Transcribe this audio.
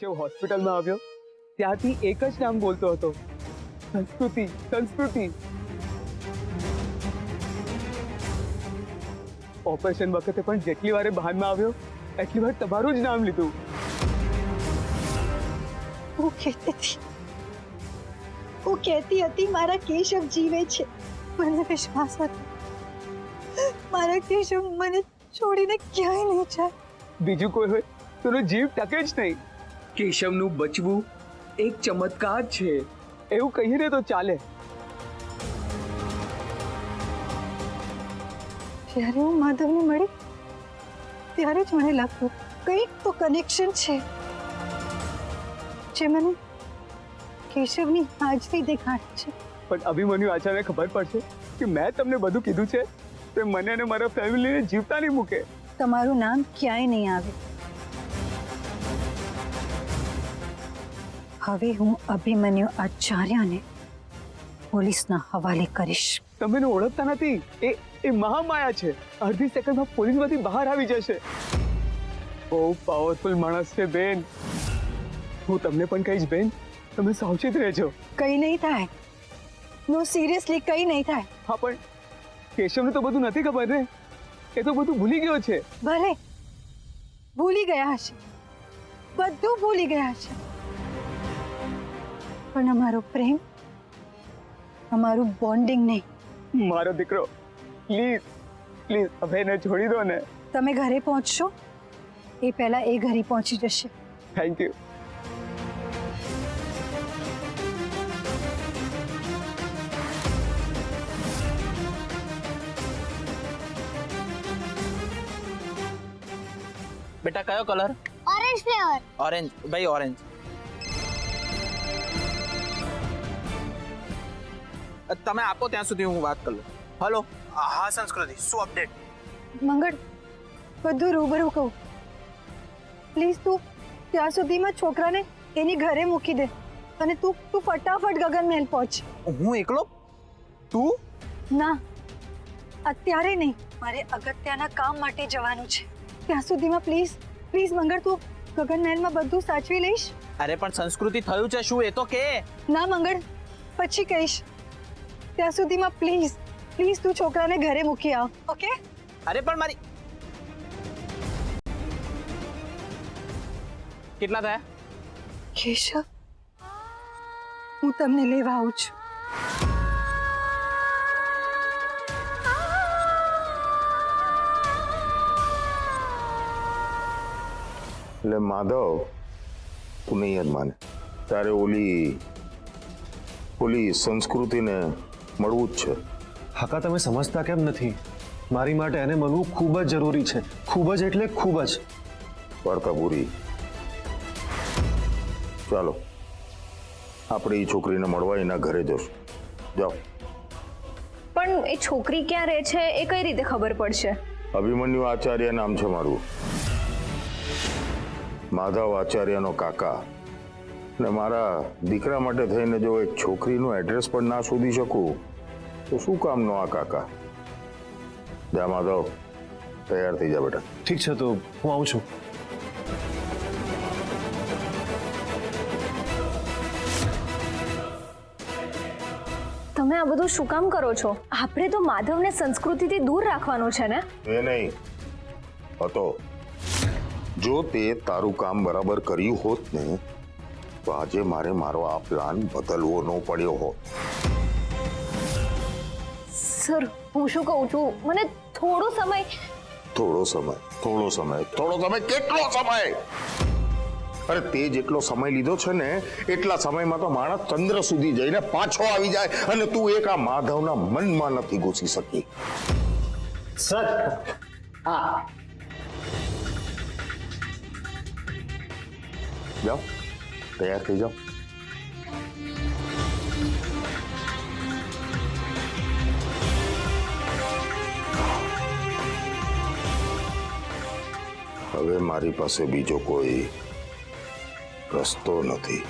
કેશવ હોસ્પિટલમાં આવ્યો ત્યારથી એક જ નામ બોલતો હતો, સંસ્કૃતિ સંસ્કૃતિ. ઓપરેશન વખતે પણ જેટલી વારે બહારમાં આવ્યો એટલી વાર તમારું જ નામ લીધું. હું કહેતી હતી મારા કેશવ જીવે છે. મને વિશ્વાસ હતો મારા કેશવ મને છોડીને ક્યાંય નહીં જાય. બીજું કોઈ હોય તો એનો જીવ ટકે જ નહીં. કેશવનું બચવું એક ચમત્કાર છે એવું કહીને તો ચાલે. જ્યારે હું માધવને મળી ત્યારે જ મને લાગ્યું કંઈક તો કનેક્શન છે જે મને કેશવની હાજરી દેખાડે છે. પણ અભિમન્યુ આચાર્યને ખબર પડશે કે મેં તમને બધું કીધું છે તે મને અને મારા ફેમિલીને જીવતા નહીં મૂકે. તમારું નામ ક્યાંય નહીં આવે. હવે હું અભિમન્યુ આચાર્યને પોલીસના હવાલે કરીશ. તમે એને ઓળખતા નથી. એ મહામાયા છે. અડધી સેકન્ડમાં પોલીસમાંથી બહાર આવી જશે. બહુ પાવરફુલ માણસ છે બેન. હું તમને પણ કહીશ બેન, તમે સાવચેત રહેજો. કઈ નહીં થાય. નો સિરિયસલી કઈ નહીં થાય. હા પણ કેશવને તો બધું નથી ખબર ને. એ તો બધું ભૂલી ગયો છે. ભલે ભૂલી ગયા હશે, બધું ભૂલી ગયા છે, પણ અમારો પ્રેમ, અમારું બોન્ડિંગ નહીં. મારો દીકરો પ્લીઝ પ્લીઝ હવે એને છોડી દો ને. તમે ઘરે પહોંચશો એ પહેલા એ ઘરે પહોંચી જશે. Thank you. बेटा कयो कलर? Orange flavour. ऑरेंज भाई ऑरेंज. તમે આપો ત્યાં સુધી હું વાત કરું. હેલો. હા સંસ્કૃતિ, શું અપડેટ? મંગળ, બધું રૂબરૂ કહું. પ્લીઝ તું ત્યાં સુધીમાં છોકરાને એની ઘરે મૂકી દે અને તું ફટાફટ ગગન મહેલ પહોંચ. હું એકલો? તું? ના, અત્યારે નહીં. મારે અગત્યના કામ માટે જવાનું છે. ત્યાં સુધીમાં પ્લીઝ પ્લીઝ મંગળ, તું ગગન મહેલમાં બધું સાચવી લઈશ. અરે પણ સંસ્કૃતિ થયું છે શું એ તો કે. ના મંગળ, પછી કહીશ. ત્યાં સુધીમાં પ્લીઝ પ્લીઝ તું છોકરાને ઘરે મૂકી આવ. ઓકે? અરે પણ મારી કેટલા થયા? કેશવ, હું તમને લેવા આવું છું. એટલે માધવ, તું નહીં જ માને, તારે ઓલી સંસ્કૃતિને મળવું જ છે. હાકા, તમે સમજતા કેમ નથી? મારી માટે એને મળવું ખૂબ જ જરૂરી છે. ખૂબ જ એટલે ખૂબ જ. વાર્તા પૂરી. ચાલો આપણે એ છોકરીને મળવા એના ઘરે જશું. જાઓ. પણ એ છોકરી ક્યાં રહે છે એ કઈ રીતે ખબર પડશે? અભિમન્યુ આચાર્ય નામ છે મારું. માધવ આચાર્યનો કાકા. ને મારા દીકરા માટે થઈને જો એક છોકરીનું એડ્રેસ પણ ના શોધી શકું તો શું કામનો આ કાકા? જા માધવ, તૈયાર થઈ જા બેટા. ઠીક છે, તો હું આવું છું. તમે આ બધું શું કામ કરો છો? આપણે તો માધવને સંસ્કૃતિથી દૂર રાખવાનો છે ને? એ નહીં હતો. જો તે તારું કામ બરાબર કર્યું હોત ને તો આજે મારે મારો આ પ્લાન બદલવો ન પડ્યો હોત. સર, હું શું કહું છું, મને થોડો સમય. થોડો સમય કેટલો સમય? અરે તે જેટલો સમય લીધો છે ને એટલા સમયમાં તો માણસ ચંદ્ર સુધી જઈને પાછો આવી જાય, અને તું એક આ માધવના મનમાં નથી ઘૂસી શકી. સર, હા, જાઓ, તૈયાર થઈ જાઓ. હવે મારી પાસે બીજો કોઈ રસ્તો નથી.